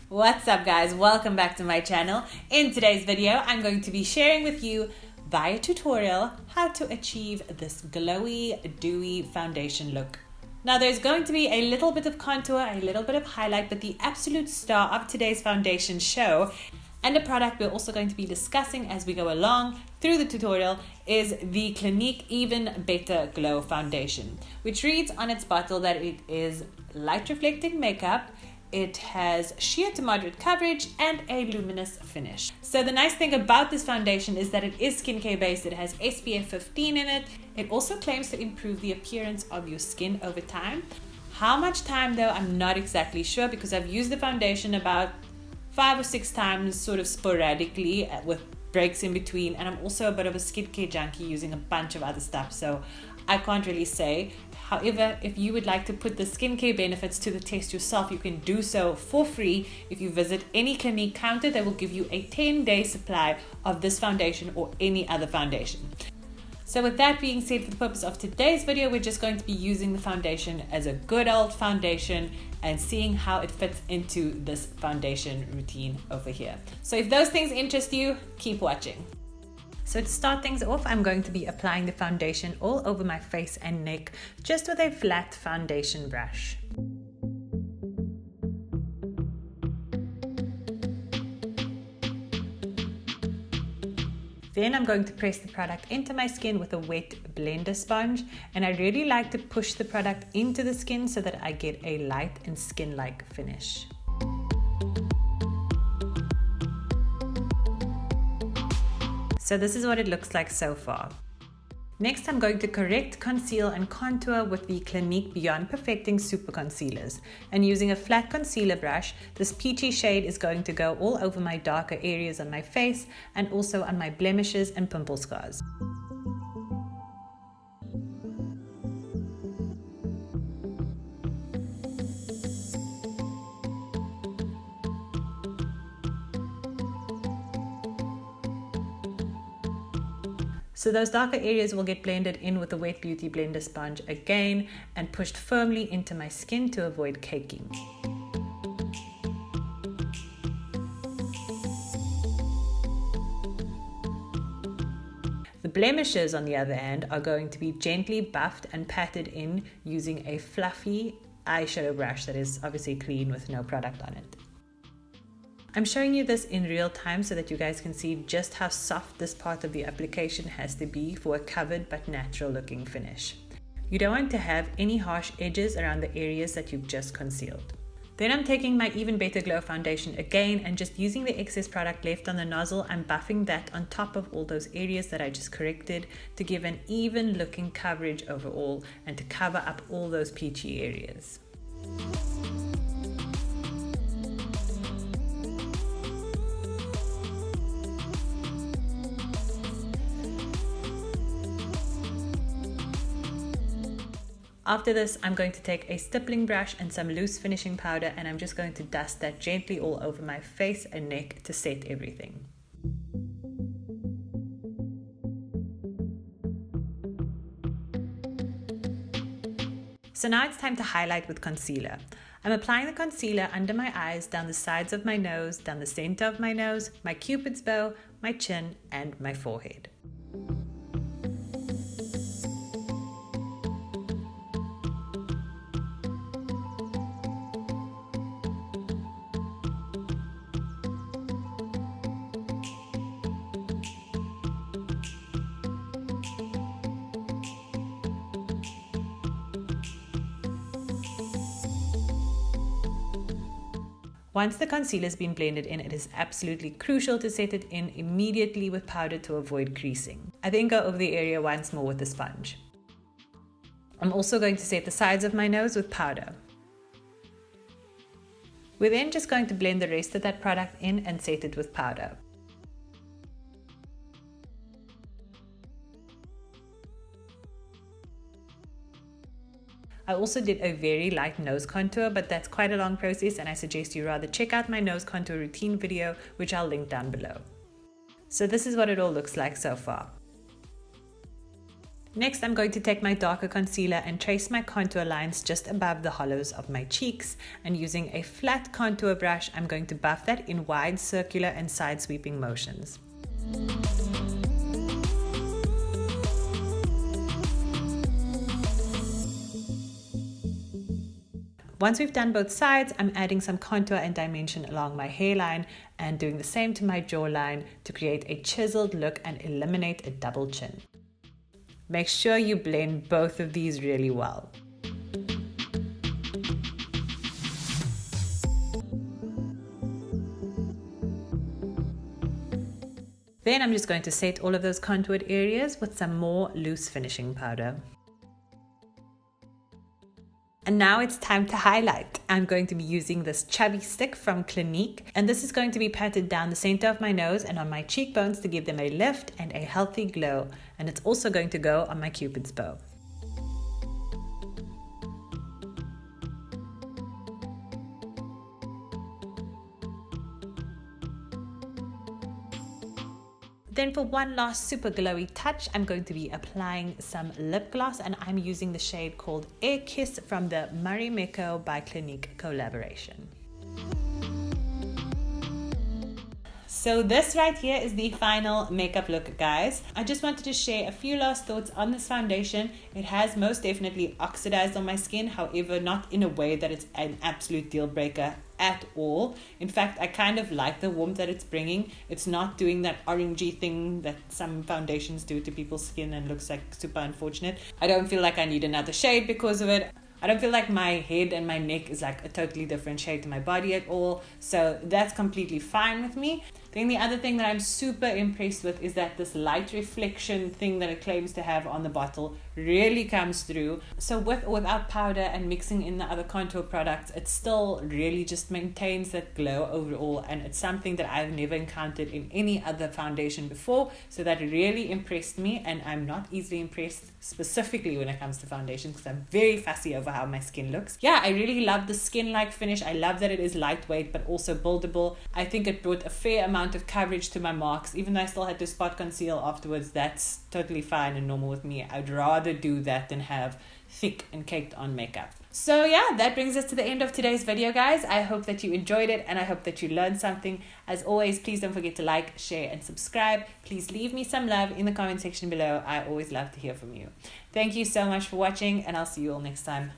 What's up guys, welcome back to my channel. In today's video, I'm going to be sharing with you via tutorial how to achieve this glowy, dewy foundation look. Now there's going to be a little bit of contour, a little bit of highlight, but the absolute star of today's foundation show and a product we're also going to be discussing as we go along through the tutorial is the Clinique Even Better Glow foundation, which reads on its bottle that it is light reflecting makeup. It has sheer to moderate coverage and a luminous finish. So the nice thing about this foundation is that it is skincare based. It has SPF 15 in it. It also claims to improve the appearance of your skin over time. How much time though, I'm not exactly sure because I've used the foundation about 5 or 6 times sort of sporadically with breaks in between, and I'm also a bit of a skincare junkie using a bunch of other stuff, so I can't really say. However, if you would like to put the skincare benefits to the test yourself, you can do so for free. If you visit any Clinique counter, they will give you a 10-day supply of this foundation or any other foundation. So with that being said, for the purpose of today's video, we're just going to be using the foundation as a good old foundation and seeing how it fits into this foundation routine over here. So if those things interest you, keep watching. So to start things off, I'm going to be applying the foundation all over my face and neck, just with a flat foundation brush. Then I'm going to press the product into my skin with a wet blender sponge, and I really like to push the product into the skin so that I get a light and skin-like finish. So this is what it looks like so far. Next, I'm going to correct, conceal and contour with the Clinique Beyond Perfecting Super Concealers. And using a flat concealer brush, this peachy shade is going to go all over my darker areas on my face and also on my blemishes and pimple scars. So those darker areas will get blended in with the Wet Beauty Blender sponge again and pushed firmly into my skin to avoid caking. The blemishes, on the other hand, are going to be gently buffed and patted in using a fluffy eyeshadow brush that is obviously clean with no product on it. I'm showing you this in real time so that you guys can see just how soft this part of the application has to be for a covered but natural looking finish. You don't want to have any harsh edges around the areas that you've just concealed. Then I'm taking my Even Better Glow foundation again and just using the excess product left on the nozzle, I'm buffing that on top of all those areas that I just corrected to give an even looking coverage overall and to cover up all those peachy areas. After this, I'm going to take a stipling brush and some loose finishing powder, and I'm just going to dust that gently all over my face and neck to set everything. So now it's time to highlight with concealer. I'm applying the concealer under my eyes, down the sides of my nose, down the center of my nose, my cupid's bow, my chin, and my forehead. Once the concealer has been blended in, it is absolutely crucial to set it in immediately with powder to avoid creasing. I then go over the area once more with the sponge. I'm also going to set the sides of my nose with powder. We're then just going to blend the rest of that product in and set it with powder. I also did a very light nose contour, but that's quite a long process and I suggest you rather check out my nose contour routine video, which I'll link down below. So this is what it all looks like so far. Next, I'm going to take my darker concealer and trace my contour lines just above the hollows of my cheeks. And using a flat contour brush, I'm going to buff that in wide, circular and side sweeping motions. Once we've done both sides, I'm adding some contour and dimension along my hairline and doing the same to my jawline to create a chiseled look and eliminate a double chin. Make sure you blend both of these really well. Then I'm just going to set all of those contoured areas with some more loose finishing powder. And now it's time to highlight. I'm going to be using this chubby stick from Clinique, and this is going to be patted down the center of my nose and on my cheekbones to give them a lift and a healthy glow. And it's also going to go on my Cupid's bow. Then for one last super glowy touch, I'm going to be applying some lip gloss, and I'm using the shade called Air Kiss from the Marimekko by Clinique collaboration. So this right here is the final makeup look, guys. I just wanted to share a few last thoughts on this foundation. It has most definitely oxidized on my skin, however, not in a way that it's an absolute deal breaker at all. In fact, I kind of like the warmth that it's bringing. It's not doing that orangey thing that some foundations do to people's skin and looks like super unfortunate. I don't feel like I need another shade because of it. I don't feel like my head and my neck is like a totally different shade to my body at all. So that's completely fine with me. Then the other thing that I'm super impressed with is that this light reflection thing that it claims to have on the bottle really comes through. So with or without powder and mixing in the other contour products, it still really just maintains that glow overall, and it's something that I've never encountered in any other foundation before. So that really impressed me, and I'm not easily impressed specifically when it comes to foundations because I'm very fussy over how my skin looks. Yeah, I really love the skin-like finish. I love that it is lightweight but also buildable. I think it brought a fair amount of coverage to my marks, even though I still had to spot conceal afterwards. That's totally fine and normal with me. I'd rather do that than have thick and caked on makeup. So yeah, that brings us to the end of today's video, guys. I hope that you enjoyed it and I hope that you learned something. As always, please don't forget to like, share and subscribe. Please leave me some love in the comment section below. I always love to hear from you. Thank you so much for watching, and I'll see you all next time.